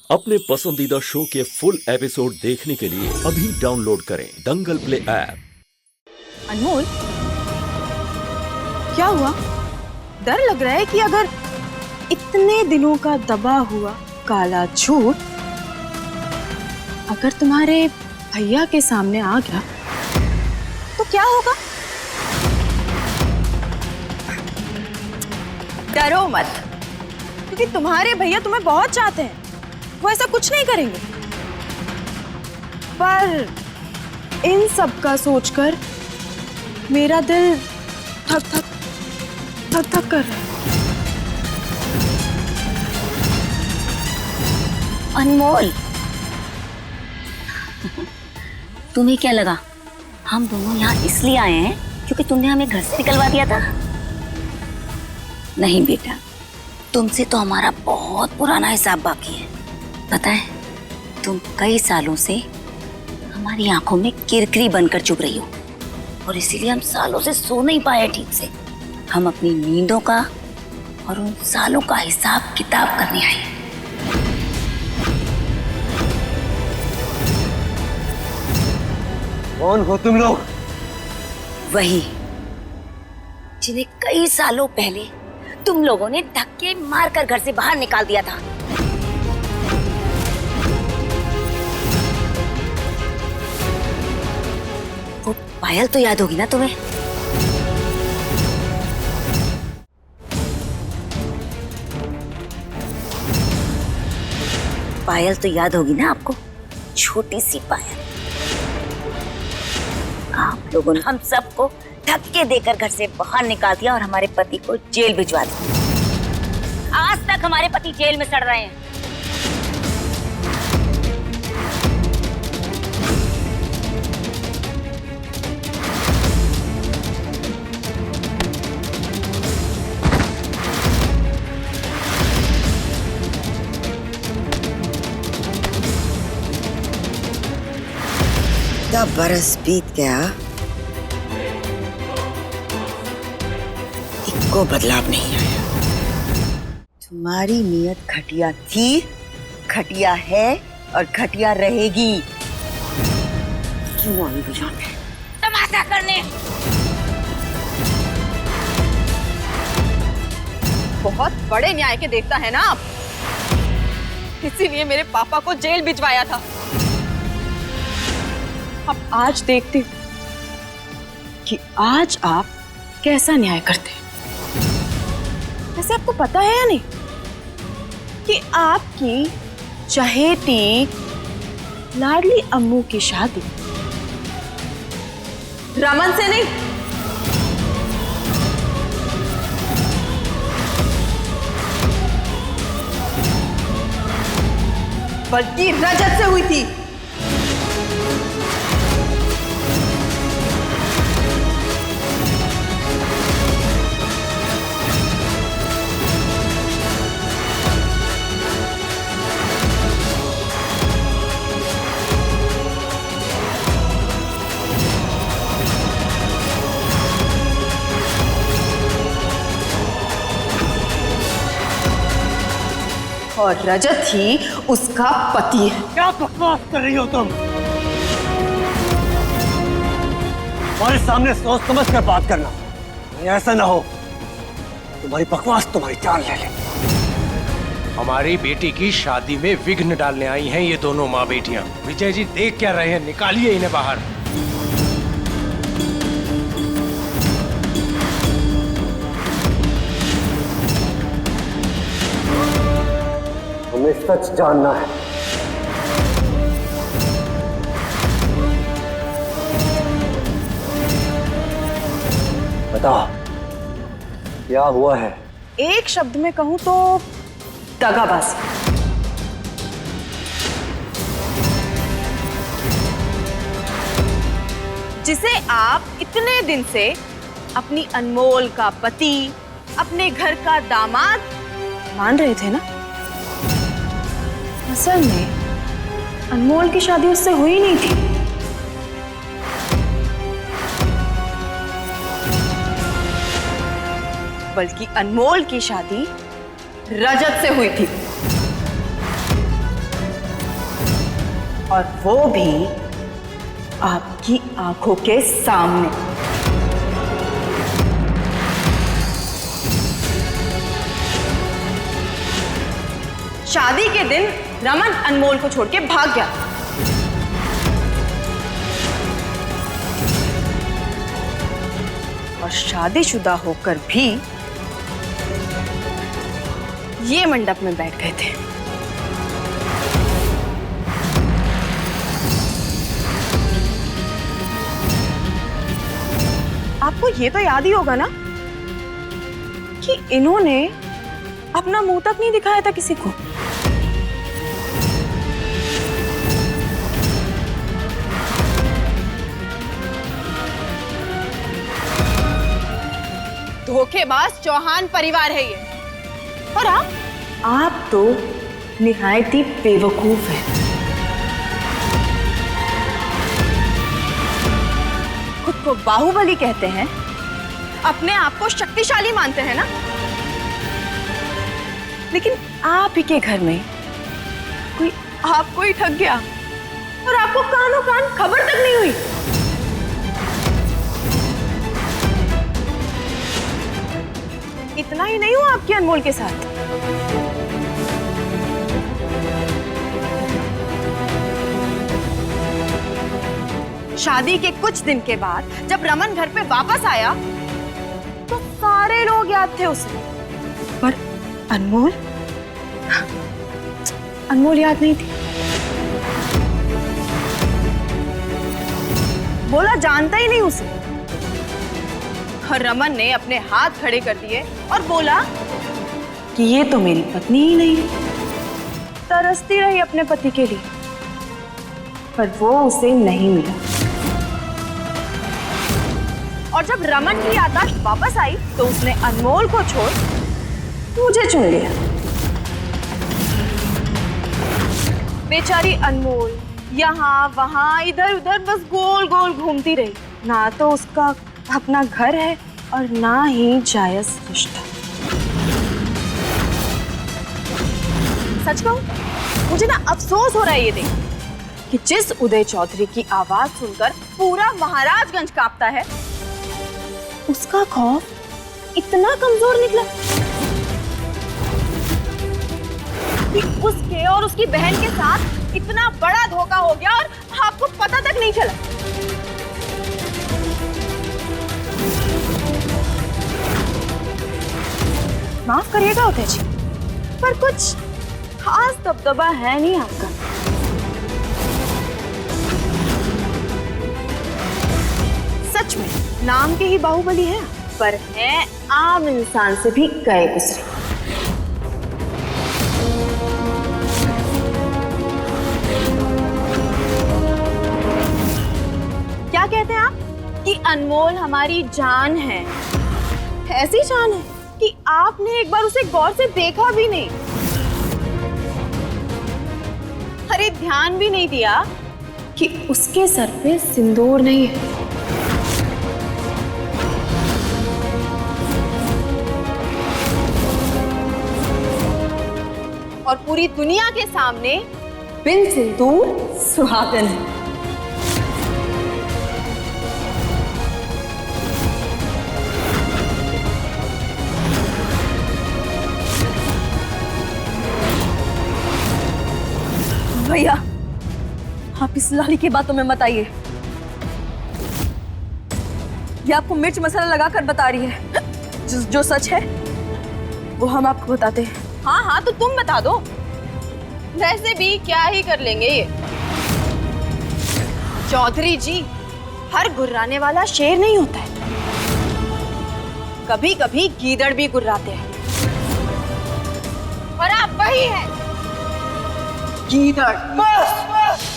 अपने पसंदीदा शो के फुल एपिसोड देखने के लिए अभी डाउनलोड करें दंगल प्ले ऐप। अनमोल, क्या हुआ? डर लग रहा है कि अगर इतने दिनों का दबा हुआ काला झूठ अगर तुम्हारे भैया के सामने आ गया तो क्या होगा? डरो मत, क्योंकि तुम्हारे भैया तुम्हें बहुत चाहते हैं। वो ऐसा कुछ नहीं करेंगे। पर इन सब का सोचकर मेरा दिल धक धक धक धक कर रहा है। अनमोल, तुम्हें क्या लगा हम दोनों यहाँ इसलिए आए हैं क्योंकि तुमने हमें घर से निकलवा दिया था? नहीं बेटा, तुमसे तो हमारा बहुत पुराना हिसाब बाकी है। पता है, तुम कई सालों से हमारी आंखों में किरकिरी बनकर चुभ रही हो और इसीलिए हम सालों से सो नहीं पाए ठीक से। हम अपनी नींदों का और उन सालों का हिसाब किताब करने आए। कौन हो तुम लोग? वही जिन्हें कई सालों पहले तुम लोगों ने धक्के मारकर घर से बाहर निकाल दिया था। वो पायल तो याद होगी ना तुम्हें? पायल तो याद होगी ना आपको? छोटी सी पायल। आप लोगों ने हम सबको धक्के देकर घर से बाहर निकाल दिया और हमारे पति को जेल भिजवा दिया। आज तक हमारे पति जेल में सड़ रहे हैं। इतना बरस बीत गया, को बदलाव नहीं आया। तुम्हारी नीयत घटिया थी, घटिया है और घटिया रहेगी। क्यों आई बुझाने? तमाशा करने। बहुत बड़े न्याय के देवता है ना आप, इसीलिए मेरे पापा को जेल भिजवाया था। अब आज देखते कि आज आप कैसा न्याय करते हैं। वैसे आपको पता है या नहीं कि आपकी चहेती लाडली अम्मू की शादी रमन से नहीं, बल्कि रजत से हुई थी। और रजत ही उसका पति है। क्या बकवास कर रही हो तुम? हमारे सामने सोच समझ कर बात करना, ऐसा ना हो तुम्हारी बकवास तुम्हारी जान ले ले। हमारी बेटी की शादी में विघ्न डालने आई हैं ये दोनों माँ बेटियां। विजय जी देख क्या रहे हैं? निकालिए इन्हें बाहर। हमें सच जानना है। बता, क्या हुआ है? एक शब्द में कहूं तो दगाबाजी। जिसे आप इतने दिन से अपनी अनमोल का पति, अपने घर का दामाद मान रहे थे ना। असल में अनमोल की शादी उससे हुई नहीं थी। बल्कि अनमोल की शादी रजत से हुई थी। और वो भी आपकी आंखों के सामने। शादी के दिन रमन अनमोल को छोड़ के भाग गया। और शादीशुदा होकर भी ये मंडप में बैठ गए थे। आपको ये तो याद ही होगा ना कि इन्होंने अपना मुंह तक नहीं दिखाया था किसी को। धोखेबाज चौहान परिवार है ये। और आप तो निहायत ही बेवकूफ है। खुद को बाहुबली कहते हैं, अपने आप को शक्तिशाली मानते हैं ना, लेकिन आप ही के घर में कोई आपको ही ठग गया और आपको कानों कान खबर तक नहीं हुई। इतना ही नहीं हुआ आपके अनमोल के साथ, शादी के कुछ दिन के बाद जब रमन घर पे वापस आया तो सारे लोग याद थे उसे, पर अनमोल याद नहीं थी। बोला जानता ही नहीं उसे। और रमन ने अपने हाथ खड़े कर दिए और बोला कि ये तो मेरी पत्नी ही नहीं। तरसती रही अपने पति के लिए, पर वो उसे नहीं मिला। और जब रमन की याददाश्त वापस आई तो उसने अनमोल को छोड़ मुझे चुन लिया। बेचारी अनमोल यहाँ वहाँ इधर उधर बस गोल गोल घूमती रही। ना तो उसका अपना घर है और ना ही जायज रिश्ता। सच कहूं, मुझे ना अफसोस हो रहा है ये देख कि जिस उदय चौधरी की आवाज सुनकर पूरा महाराजगंज कांपता है, उसका खौफ इतना कमजोर निकला कि उसके और उसकी बहन के साथ इतना बड़ा धोखा हो गया और आपको पता तक नहीं चला। माफ करिएगा उदय जी, पर कुछ खास दबदबा है नहीं आपका। सच में नाम के ही बाहुबली है, पर है आम इंसान से भी गए गुजरे। क्या कहते हैं आप कि अनमोल हमारी जान है? ऐसी जान है कि आपने एक बार उसे गौर से देखा भी नहीं, अरे ध्यान भी नहीं दिया कि उसके सर पे सिंदूर नहीं है। और पूरी दुनिया के सामने बिन सिंदूर सुहागन है। भैया, आप इस लाली की बातों में मत आइए। ये आपको मिर्च मसाला लगाकर बता रही है। जो सच है वो हम आपको बताते हैं। हाँ हाँ, तो तुम बता दो। वैसे भी क्या ही कर लेंगे ये। चौधरी जी, हर गुर्राने वाला शेर नहीं होता है, कभी कभी गीदड़ भी गुर्राते हैं। और आप वही हैं, गीदड़। बस बस।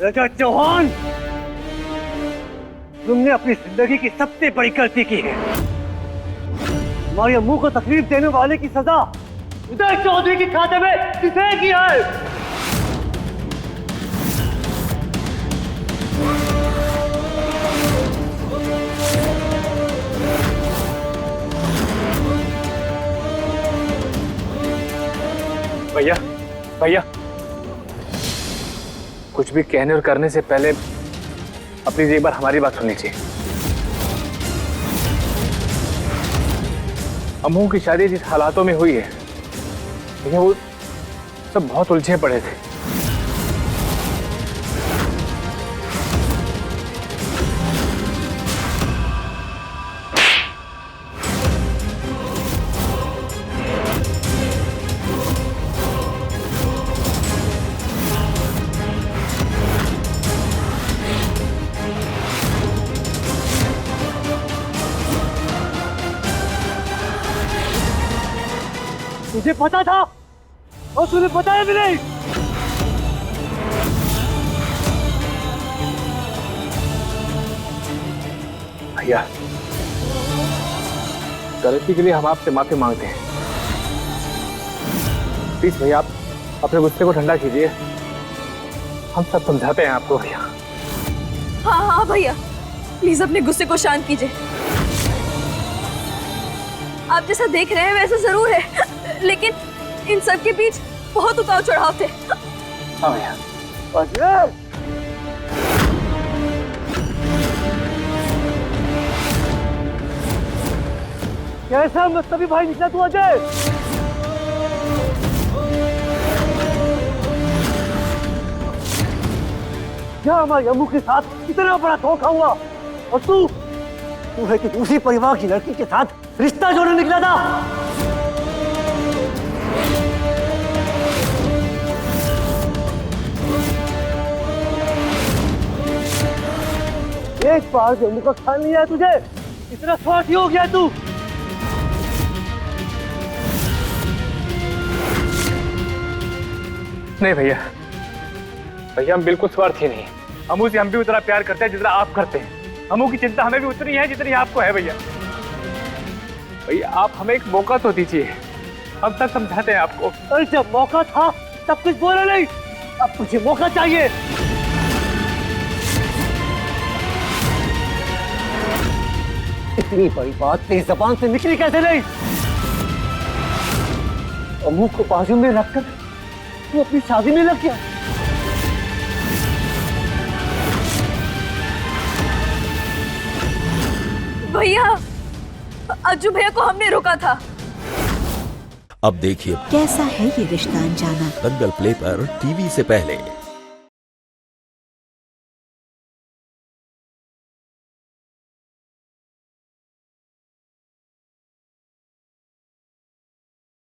राजा चौहान, तुमने अपनी जिंदगी की सबसे बड़ी गलती की है। तुम्हारे अम्मू को तकलीफ देने वाले की सजा उदय चौधरी के खाते में किसे की है? भैया भैया, कुछ भी कहने और करने से पहले अपनी एक बार हमारी बात सुननी चाहिए। अम्मू की शादी जिस हालातों में हुई है भैया, वो सब बहुत उलझे पड़े थे। तुझे पता था और तुझे बताया भी नहीं। भैया, गलती के लिए हम आपसे माफी मांगते हैं। प्लीज भैया, आप अपने गुस्से को ठंडा कीजिए। हम सब समझाते हैं आपको भैया। हाँ हाँ भैया, प्लीज अपने गुस्से को शांत कीजिए। आप जैसा देख रहे हैं वैसा जरूर है, लेकिन इन सब के बीच बहुत उतार चढ़ाव थे। हाँ भैया। अजय, कैसा मतलब भाई निकला तू अजय? क्या हमारे अम्मू के साथ इतना बड़ा धोखा हुआ और तू है कि दूसरी परिवार की लड़की के साथ रिश्ता जोड़ने निकला था। एक बार जो अम्मू का ख्याल नहीं आया तुझे, इतना स्वार्थी हो गया तू। नहीं भैया, भैया हम बिल्कुल स्वार्थी नहीं। अम्मू से हम भी उतना प्यार करते हैं जितना आप करते हैं। अम्मू की चिंता हमें भी उतनी है जितनी आपको है भैया। भैया आप हमें एक मौका तो दीजिए, हम तक समझाते हैं आपको। अरे जब मौका था तब कुछ बोला नहीं, अब मुझे मौका चाहिए। इतनी बड़ी बात तेरी जबान से निकली कैसे नहीं? अम्मू को बाजू में रखकर तू अपनी शादी में लग गया। भैया, अज्जू भैया को हमने रोका था। अब देखिए कैसा है ये रिश्ता अनजाना। दंगल प्ले पर टीवी से पहले।